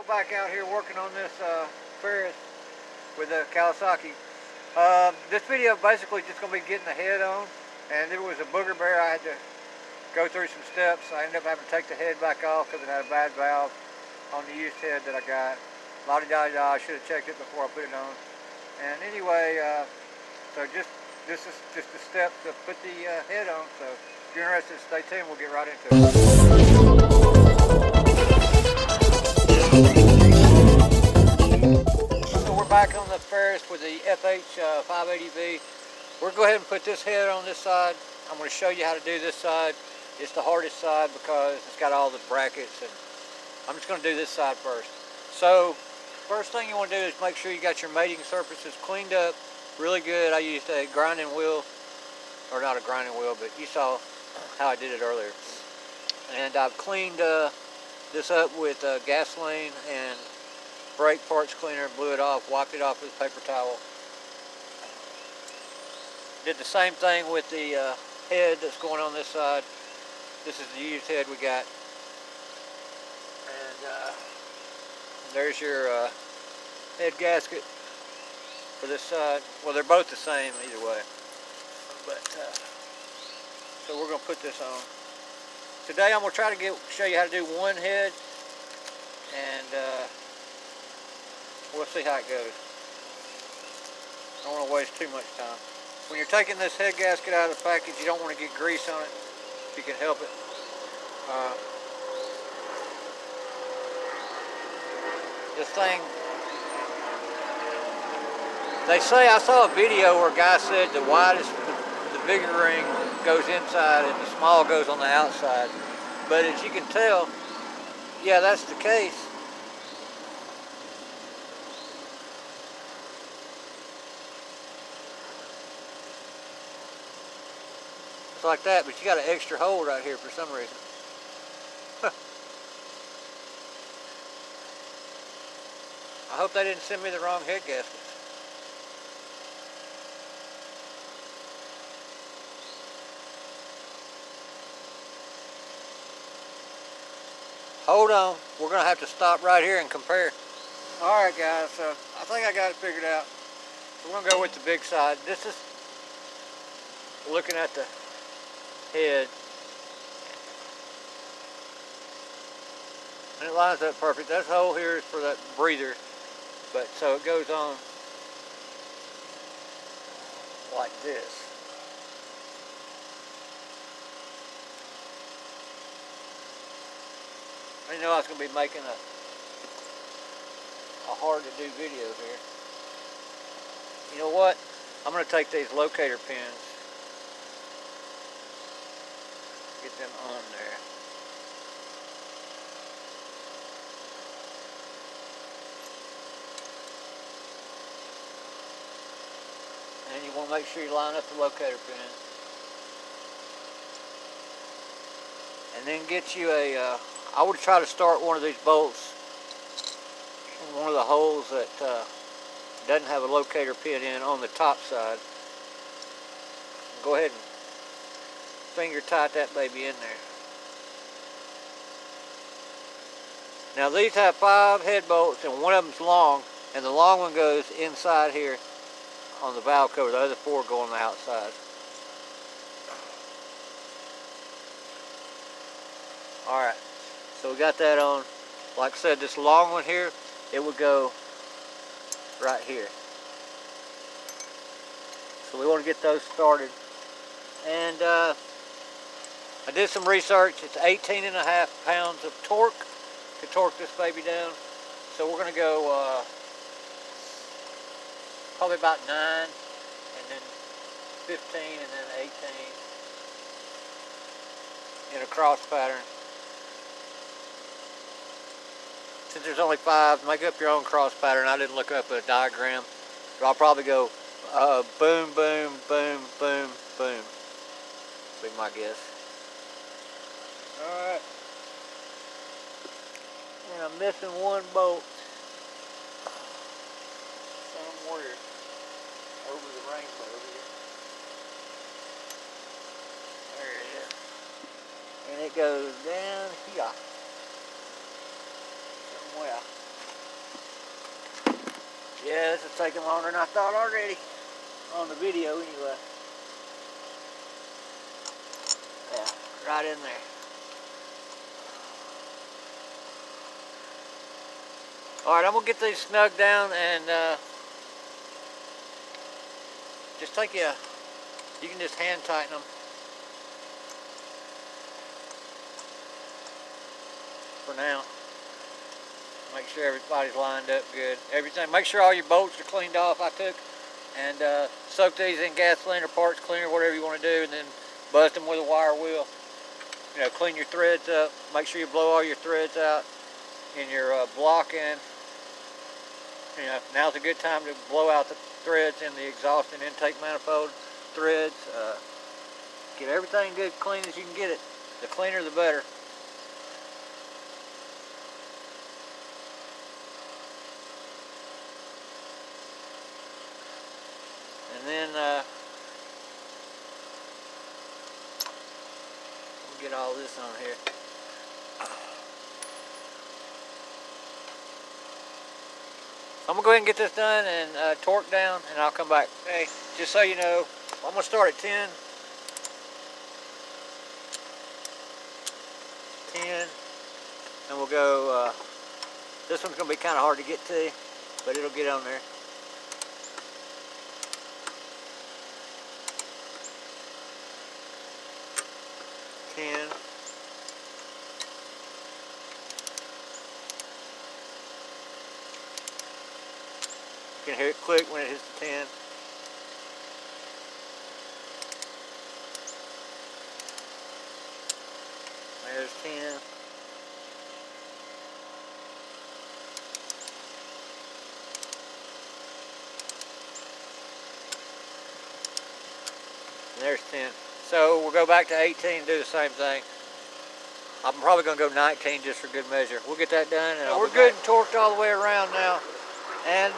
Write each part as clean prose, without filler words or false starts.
Back out here working on this Ferris with a Kawasaki. This video basically just going to be getting the head on, and it was a booger bear. I had to go through some steps. I ended up having to take the head back off because it had a bad valve on the used head that I got. La-di-da-di-da, I should have checked it before I put it on. And anyway, so this is just a step to put the head on. So if you're interested, stay tuned. We'll get right into it. So we're back on the Ferris with the FH580v. We're going to go ahead and put this head on this side. I'm going to show you how to do this side. It's the hardest side because it's got all the brackets, and I'm just going to do this side first. So first thing you want to do is make sure you got your mating surfaces cleaned up really good. I used a grinding wheel, or not a grinding wheel, but you saw how I did it earlier. And I've cleaned this up with gasoline and brake parts cleaner, blew it off, wiped it off with a paper towel. Did the same thing with the head that's going on this side. This is the used head we got. And there's your head gasket for this side. Well, they're both the same either way. But so we're going to put this on. Today I'm going to try to show you how to do one head, and we'll see how it goes. I don't want to waste too much time. When you're taking this head gasket out of the package, you don't want to get grease on it if you can help it. This thing, they say, I saw a video where a guy said the widest, the bigger ring goes inside and the small goes on the outside. But as you can tell, yeah, that's the case. It's like that, but you got an extra hole right here for some reason. I hope they didn't send me the wrong head gasket. Hold on, we're going to have to stop right here and compare. Alright guys, so I think I got it figured out. So we're going to go with the big side. This is looking at the head. And it lines up perfect. That hole here is for that breather. But so it goes on like this. I didn't know I was going to be making a hard to do video here. You know what? I'm going to take these locator pins, get them on there. And you want to make sure you line up the locator pins. And then get you a, I would try to start one of these bolts in one of the holes that doesn't have a locator pin in on the top side. Go ahead and finger tight that baby in there. Now these have 5 head bolts, and one of them's long, and the long one goes inside here on the valve cover. The other 4 go on the outside. Alright, so we got that on. Like I said, this long one here, it would go right here. So we want to get those started. And I did some research. It's 18.5 pounds of torque to torque this baby down. So we're going to go probably about 9, and then 15, and then 18 in a cross pattern. Since there's only 5, make up your own cross pattern. I didn't look up a diagram, but I'll probably go boom, boom, boom, boom, boom. Be my guess. Alright. And I'm missing one bolt somewhere over the rainbow here. There it is. And it goes down here. Somewhere. Yeah, this is taking longer than I thought already. On the video anyway. Yeah, right in there. Alright, I'm going to get these snug down and just take you can just hand tighten them. For now. Make sure everybody's lined up good. Everything. Make sure all your bolts are cleaned off. I took and soaked these in gasoline or parts cleaner, whatever you want to do, and then bust them with a wire wheel. You know, clean your threads up. Make sure you blow all your threads out in your blocking. You know, now's a good time to blow out the threads in the exhaust and intake manifold threads. Get everything good clean as you can get it. The cleaner the better. And then get all this on here. I'm going to go ahead and get this done and torque down, and I'll come back. Hey, just so you know, I'm going to start at 10. 10, and we'll go, this one's going to be kind of hard to get to, but it'll get on there. You can hear it click when it hits the 10. There's 10. And there's 10. So we'll go back to 18 and do the same thing. I'm probably going to go 19 just for good measure. We'll get that done. And we're good and torqued all the way around now. And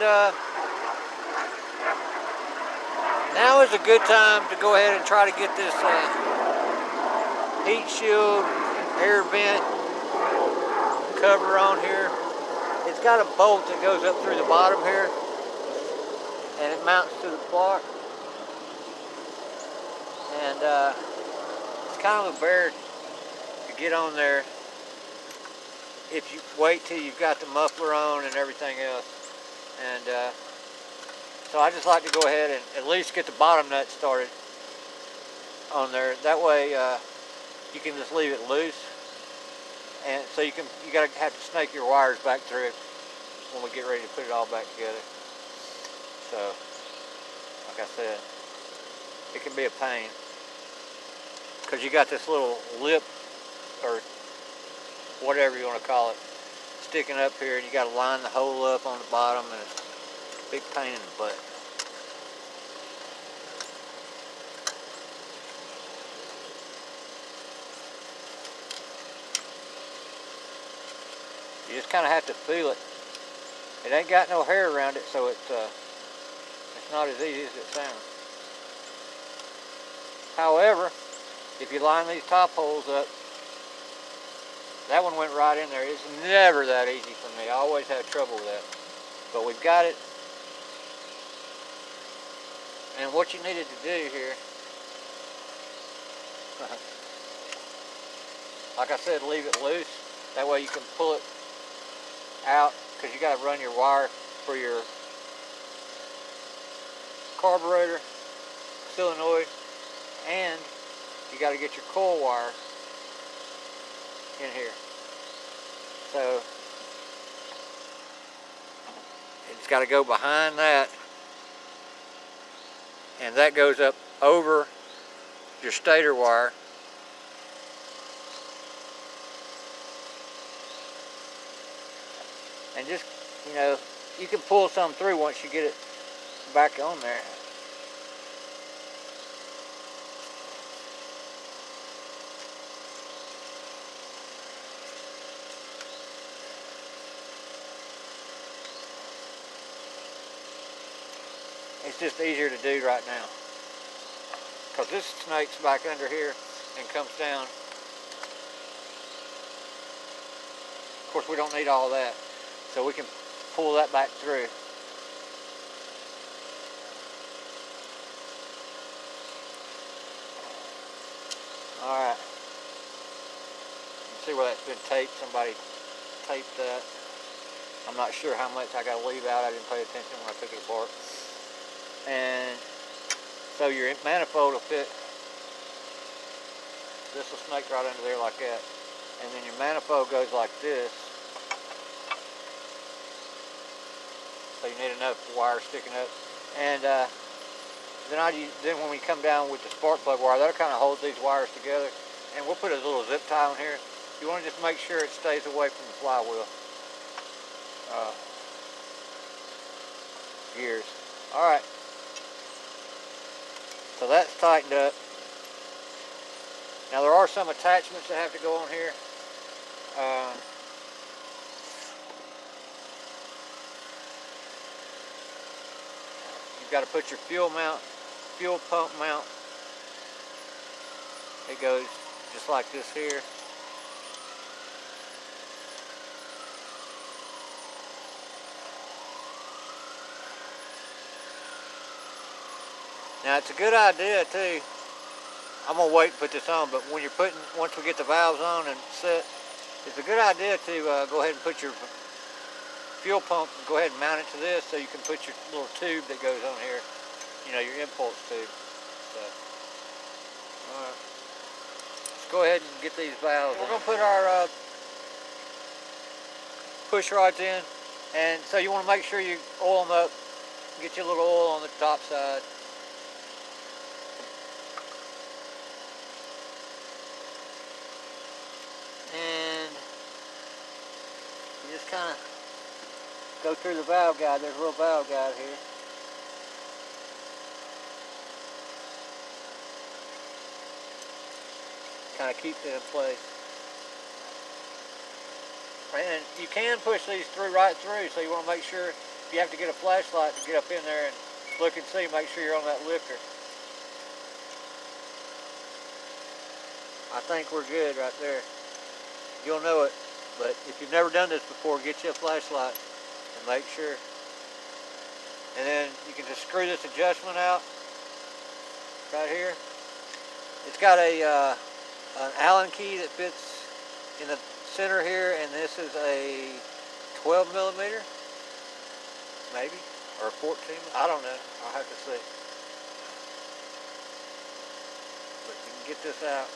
now is a good time to go ahead and try to get this heat shield air vent cover on here. It's got a bolt that goes up through the bottom here, and it mounts to the block. And it's kind of a bear to get on there if you wait till you've got the muffler on and everything else. And so I just like to go ahead and at least get the bottom nut started on there. That way you can just leave it loose, and so you gotta have to snake your wires back through when we get ready to put it all back together. So, like I said, it can be a pain because you got this little lip or whatever you want to call it sticking up here, and you got to line the hole up on the bottom, and it's a big pain in the butt. You just kind of have to feel it. It ain't got no hair around it, so it's not as easy as it sounds. However, if you line these top holes up, that one went right in there. It's never that easy for me. I always have trouble with that. But we've got it. And what you needed to do here, like I said, leave it loose. That way you can pull it out, because you got to run your wire for your carburetor, solenoid, and you got to get your coil wire in here. So it's got to go behind that, and that goes up over your stator wire. And just, you know, you can pull some through once you get it back on there. It's just easier to do right now, because this snake's back under here and comes down. Of course, we don't need all that, so we can pull that back through. see where that's been taped. Somebody taped that. I'm not sure how much I got to leave out. I didn't pay attention when I took it apart. And so your manifold will fit. This will snake right under there like that. And then your manifold goes like this. So you need enough wire sticking up. And then when we come down with the spark plug wire, that'll kind of hold these wires together. And we'll put a little zip tie on here. You want to just make sure it stays away from the flywheel gears. Alright. So that's tightened up. Now there are some attachments that have to go on here. You've got to put your fuel pump mount. It goes just like this here. Now it's a good idea too. I'm gonna wait to put this on, but when you're once we get the valves on and set, it's a good idea to go ahead and put your fuel pump, go ahead and mount it to this so you can put your little tube that goes on here, you know, your impulse tube. So, alright. Let's go ahead and get these valves. We're gonna put our push rods in, and so you want to make sure you oil them up, get your little oil on the top side. And you just kind of go through the valve guide. There's a little valve guide here. Kind of keeps it in place. And you can push these right through, so you want to make sure, if you have to get a flashlight to get up in there and look and see, make sure you're on that lifter. I think we're good right there. You'll know it, but if you've never done this before, get you a flashlight and make sure. And then you can just screw this adjustment out right here. It's got an Allen key that fits in the center here, and this is a 12 millimeter, maybe, or 14. I don't know. I'll have to see. But you can get this out.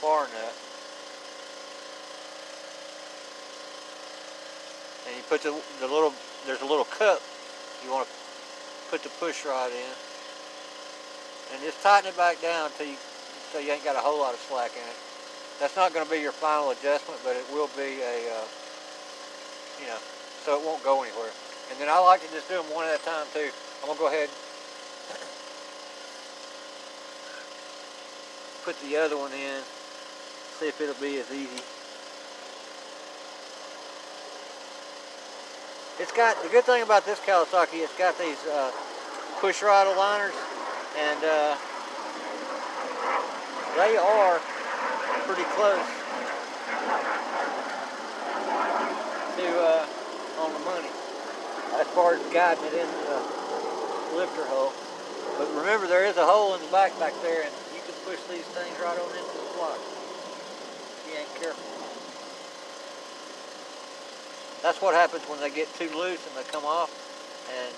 Far enough. And you put the little, there's a little cup you want to put the push rod in, and just tighten it back down so you ain't got a whole lot of slack in it. That's not going to be your final adjustment, but it will be a you know, so it won't go anywhere. And then I like to just do them one at a time too. I'm gonna go ahead and put the other one in. See if it'll be as easy. It's got, the good thing about this Kawasaki, it's got these push rod aligners, and they are pretty close to on the money as far as guiding it into the lifter hole. But remember, there is a hole in the back there, and you can push these things right on into the block. You ain't careful. That's what happens when they get too loose and they come off. And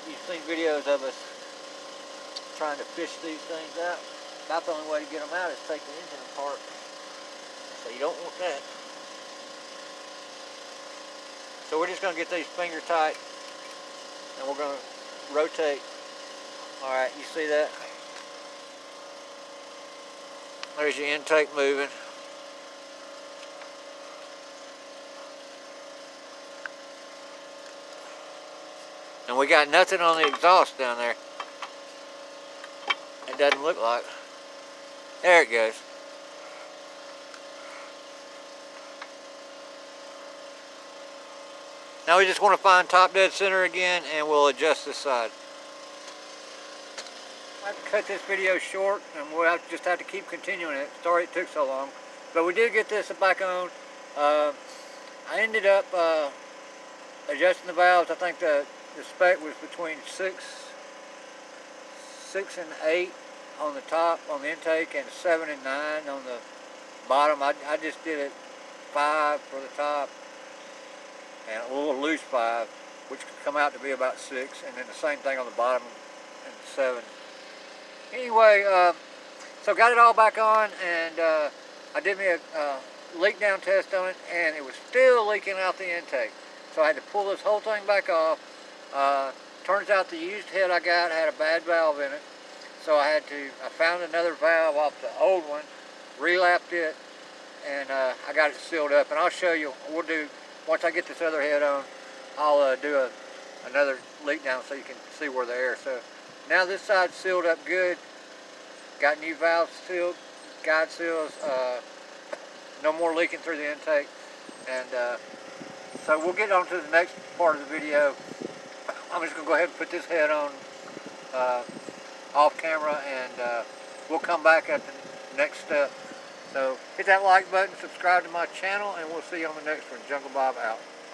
you've seen videos of us trying to fish these things out. About the only way to get them out is take the engine apart. So you don't want that. So we're just going to get these finger tight, and we're going to rotate. All right, you see that? There's your intake moving. And we got nothing on the exhaust down there. It doesn't look like. There it goes. Now we just want to find top dead center again, and we'll adjust this side. I have to cut this video short, and we'll just have to keep continuing it. Sorry it took so long. But we did get this back on. I ended up adjusting the valves. I think the spec was between 6 and 8. on the top, on the intake, and 7 and 9 on the bottom. I just did it 5 for the top, and a little loose 5, which could come out to be about 6, and then the same thing on the bottom, and 7. Anyway, so got it all back on, and I did me a leak down test on it, and it was still leaking out the intake. So I had to pull this whole thing back off. Turns out the used head I got had a bad valve in it, so I found another valve off the old one, relapped it, and I got it sealed up. And I'll show you. Once I get this other head on, I'll do another leak down so you can see where the air. So now this side's sealed up good. Got new valves sealed, guide seals, no more leaking through the intake. And so we'll get on to the next part of the video. I'm just going to go ahead and put this head on off camera, and we'll come back at the next step. So hit that like button, subscribe to my channel, and we'll see you on the next one. Jungle Bob out.